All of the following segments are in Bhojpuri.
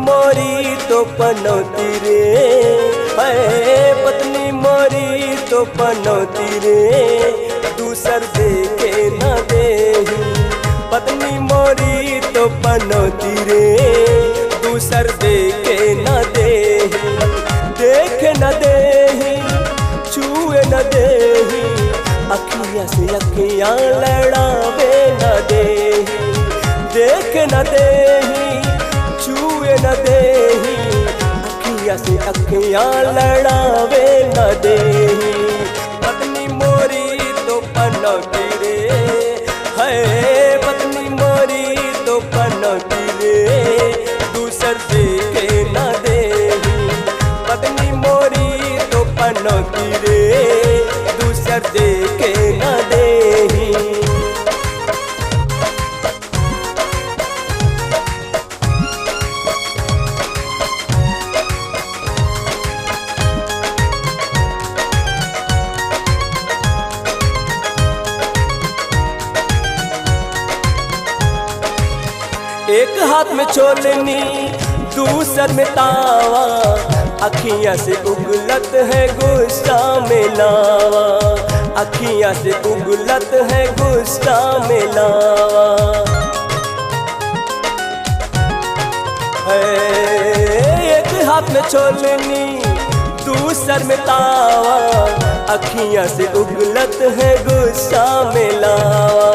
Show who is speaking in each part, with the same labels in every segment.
Speaker 1: मोरी तो पनौती रे, है पत्नी मोरी तो पनौती रे, दूसर देखे न देही। पत्नी मोरी तो पनौती रे, दूसर देखे न देही। देखे न देही, छुए न देही, अखियाँ से अखियाँ लड़ावे न देही। देखे न देही, छुए न देही, अखियाँ से अखियाँ लड़ावे न देही। पत्नी मोरी तो पनौती रे, है पत्नी मोरी तो पनौती रे, दूसर देखे न देही। पत्नी मोरी तो पनौती रे, दूसर देखे न देही। एक हाथ में छोलनी दूसर में तावा, अखियाँ से उगलत है गुस्सा में लावा। अखियाँ से उगलत है गुस्सा में लावा। एक हाथ में छोलनी दूसर में तावा, अखियाँ से उगलत है गुस्सा में लावा।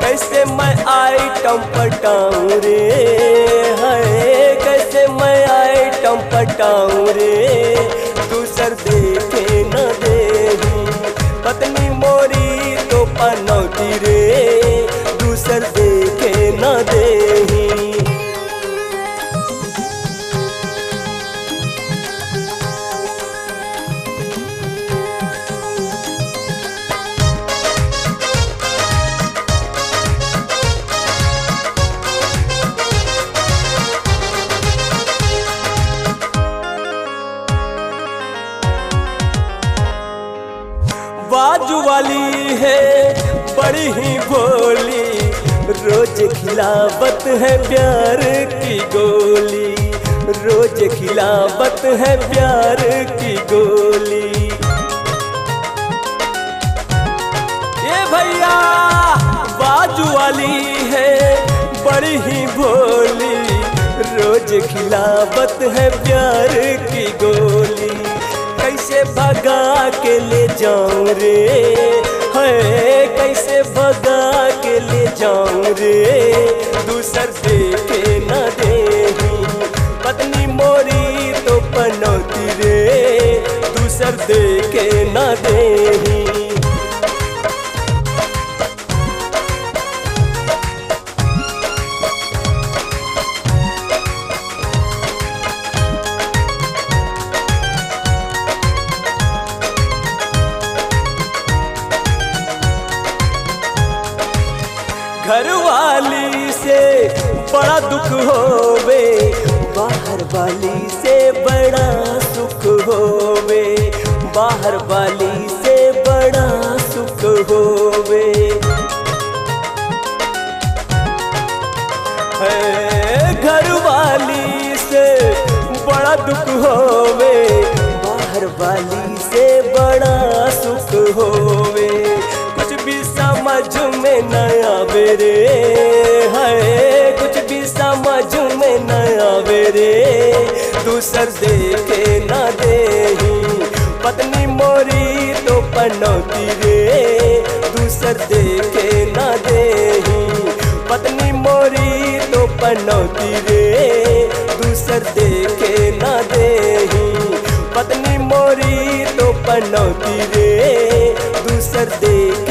Speaker 1: कैसे मैं आइटम पटाऊं रे, है कैसे मैं आइटम पटाऊं रे, दूसर देखे न देही। पत्नी मोरी तो पनौती रे, दूसर देखे न देही। बाजू वाली है बड़ी ही भोली, रोज खिलावत है प्यार की गोली। रोज खिलावत है प्यार की गोली। ये भैया बाजू वाली है बड़ी ही भोली, रोज खिलावत है प्यार की गोली। कैसे भगा के ले जाऊं रे, है कैसे भगा के ले जाऊं रे, दूसर देखे न देही। पत्नी मोरी तो पनौती रे, दूसर देखे न देही। घर वाली से बड़ा दुख होवे, बाहर वाली से बड़ा सुख होवे। बाहर वाली से बड़ा सुख होवे। घर वाली से बड़ा दुख होवे, बाहर वाली से बड़ा सुख होवे। कुछ भी समझ में न आवे रे, है कुछ भी समझ में न आवे रे, दूसर देखे न देही। पत्नी मोरी तो पनौती रे, दूसर देखे न देही। पत्नी मोरी तो पनौती रे, दूसर देखे न देही। पत्नी मोरी तो पनौती रे, दूसर देखे